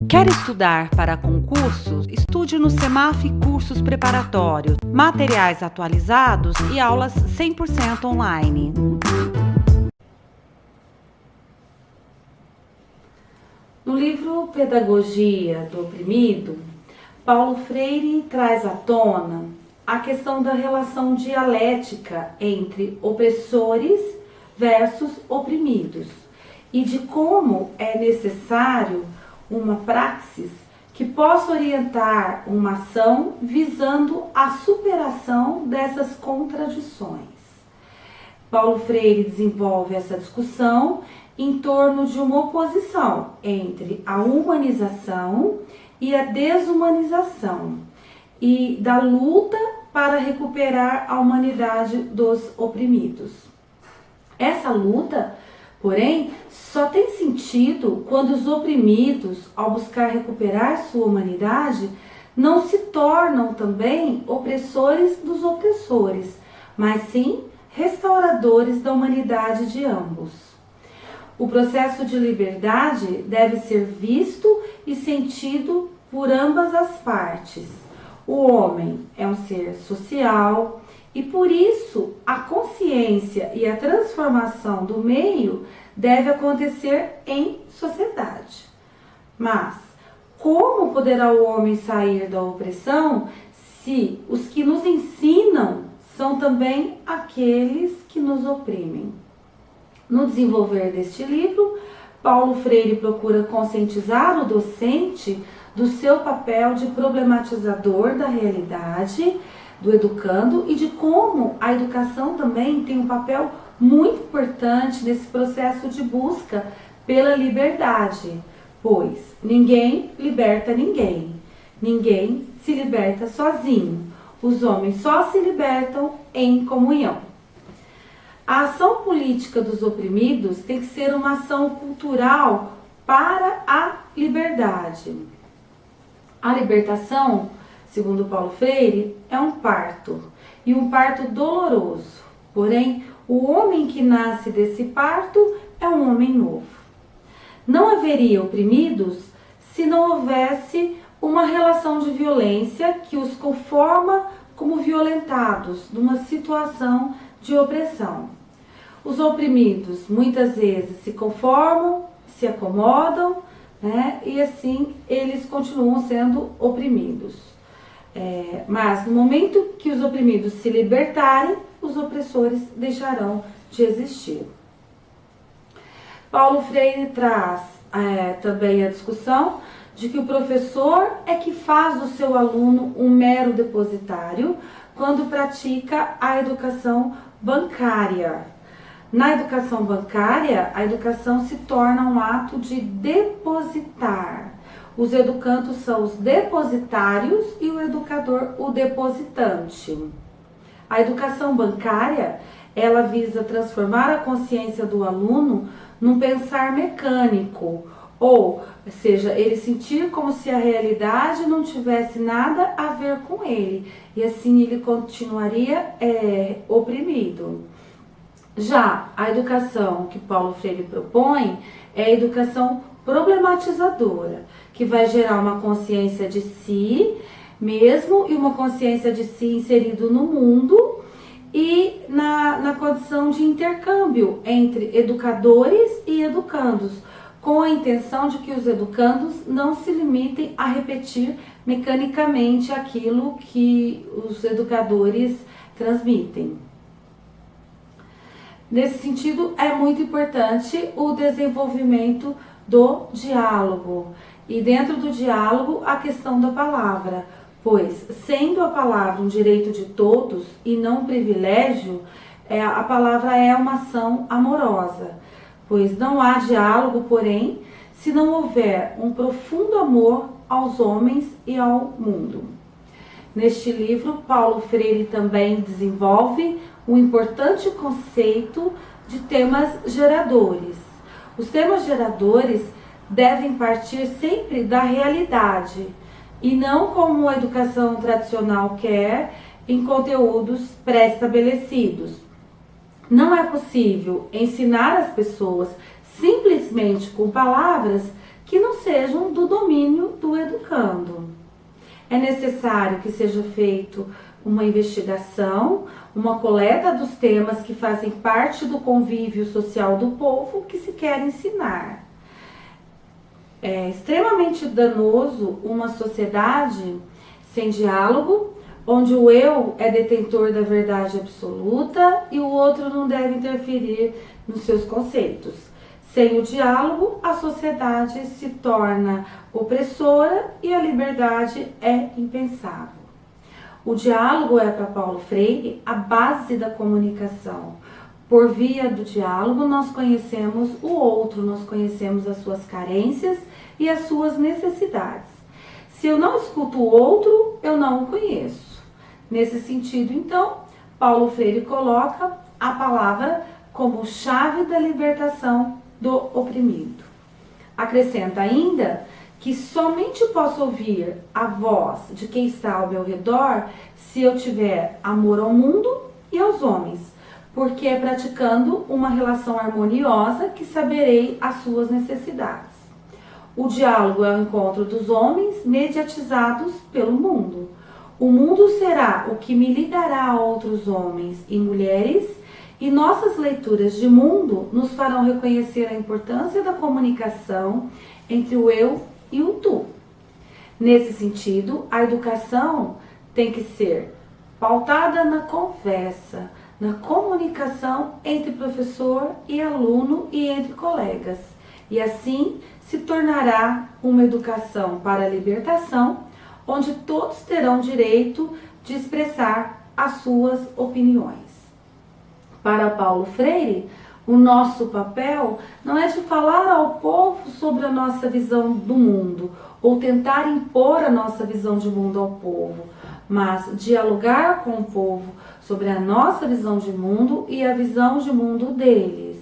Quer estudar para concursos? Estude no Semaf Cursos Preparatórios, materiais atualizados e aulas 100% online. No livro Pedagogia do Oprimido, Paulo Freire traz à tona a questão da relação dialética entre opressores versus oprimidos e de como é necessário uma praxis que possa orientar uma ação visando a superação dessas contradições. Paulo Freire desenvolve essa discussão em torno de uma oposição entre a humanização e a desumanização e da luta para recuperar a humanidade dos oprimidos. Essa luta, porém, só tem sentido quando os oprimidos, ao buscar recuperar sua humanidade, não se tornam também opressores dos opressores, mas sim restauradores da humanidade de ambos. O processo de liberdade deve ser visto e sentido por ambas as partes. O homem é um ser social e, por isso, a consciência e a transformação do meio deve acontecer em sociedade. Mas como poderá o homem sair da opressão se os que nos ensinam são também aqueles que nos oprimem? No desenvolver deste livro, Paulo Freire procura conscientizar o docente do seu papel de problematizador da realidade do educando e de como a educação também tem um papel muito importante nesse processo de busca pela liberdade, pois ninguém liberta ninguém, ninguém se liberta sozinho, os homens só se libertam em comunhão. A ação política dos oprimidos tem que ser uma ação cultural para a liberdade. A libertação, segundo Paulo Freire, é um parto, e um parto doloroso. Porém, o homem que nasce desse parto é um homem novo. Não haveria oprimidos se não houvesse uma relação de violência que os conforma como violentados numa situação de opressão. Os oprimidos muitas vezes se conformam, se acomodam, e assim eles continuam sendo oprimidos. Mas no momento que os oprimidos se libertarem, os opressores deixarão de existir. Paulo Freire traz também a discussão de que o professor é que faz do seu aluno um mero depositário quando pratica a educação bancária. Na educação bancária, a educação se torna um ato de depositar. Os educandos são os depositários e o educador o depositante. A educação bancária, ela visa transformar a consciência do aluno num pensar mecânico, ou seja, ele sentir como se a realidade não tivesse nada a ver com ele, e assim ele continuaria oprimido. Já a educação que Paulo Freire propõe é a educação problematizadora, que vai gerar uma consciência de si mesmo e uma consciência de si inserido no mundo e na condição de intercâmbio entre educadores e educandos, com a intenção de que os educandos não se limitem a repetir mecanicamente aquilo que os educadores transmitem. Nesse sentido, é muito importante o desenvolvimento do diálogo e dentro do diálogo a questão da palavra, pois sendo a palavra um direito de todos e não um privilégio, a palavra é uma ação amorosa, pois não há diálogo, porém, se não houver um profundo amor aos homens e ao mundo. Neste livro, Paulo Freire também desenvolve um importante conceito de temas geradores. Os temas geradores devem partir sempre da realidade e não como a educação tradicional quer, em conteúdos pré-estabelecidos. Não é possível ensinar as pessoas simplesmente com palavras que não sejam do domínio do educando. É necessário que seja feito uma investigação, uma coleta dos temas que fazem parte do convívio social do povo que se quer ensinar. É extremamente danoso uma sociedade sem diálogo, onde o eu é detentor da verdade absoluta e o outro não deve interferir nos seus conceitos. Sem o diálogo, a sociedade se torna opressora e a liberdade é impensável. O diálogo é, para Paulo Freire, a base da comunicação. Por via do diálogo, nós conhecemos o outro, nós conhecemos as suas carências e as suas necessidades. Se eu não escuto o outro, eu não o conheço. Nesse sentido, então, Paulo Freire coloca a palavra como chave da libertação do oprimido. Acrescenta ainda que somente posso ouvir a voz de quem está ao meu redor se eu tiver amor ao mundo e aos homens, porque é praticando uma relação harmoniosa que saberei as suas necessidades. O diálogo é o encontro dos homens mediatizados pelo mundo. O mundo será o que me ligará a outros homens e mulheres, e nossas leituras de mundo nos farão reconhecer a importância da comunicação entre o eu e o tu. Nesse sentido, a educação tem que ser pautada na conversa, na comunicação entre professor e aluno e entre colegas. E assim se tornará uma educação para a libertação, onde todos terão direito de expressar as suas opiniões. Para Paulo Freire, o nosso papel não é de falar ao povo sobre a nossa visão do mundo, ou tentar impor a nossa visão de mundo ao povo, mas dialogar com o povo sobre a nossa visão de mundo e a visão de mundo deles.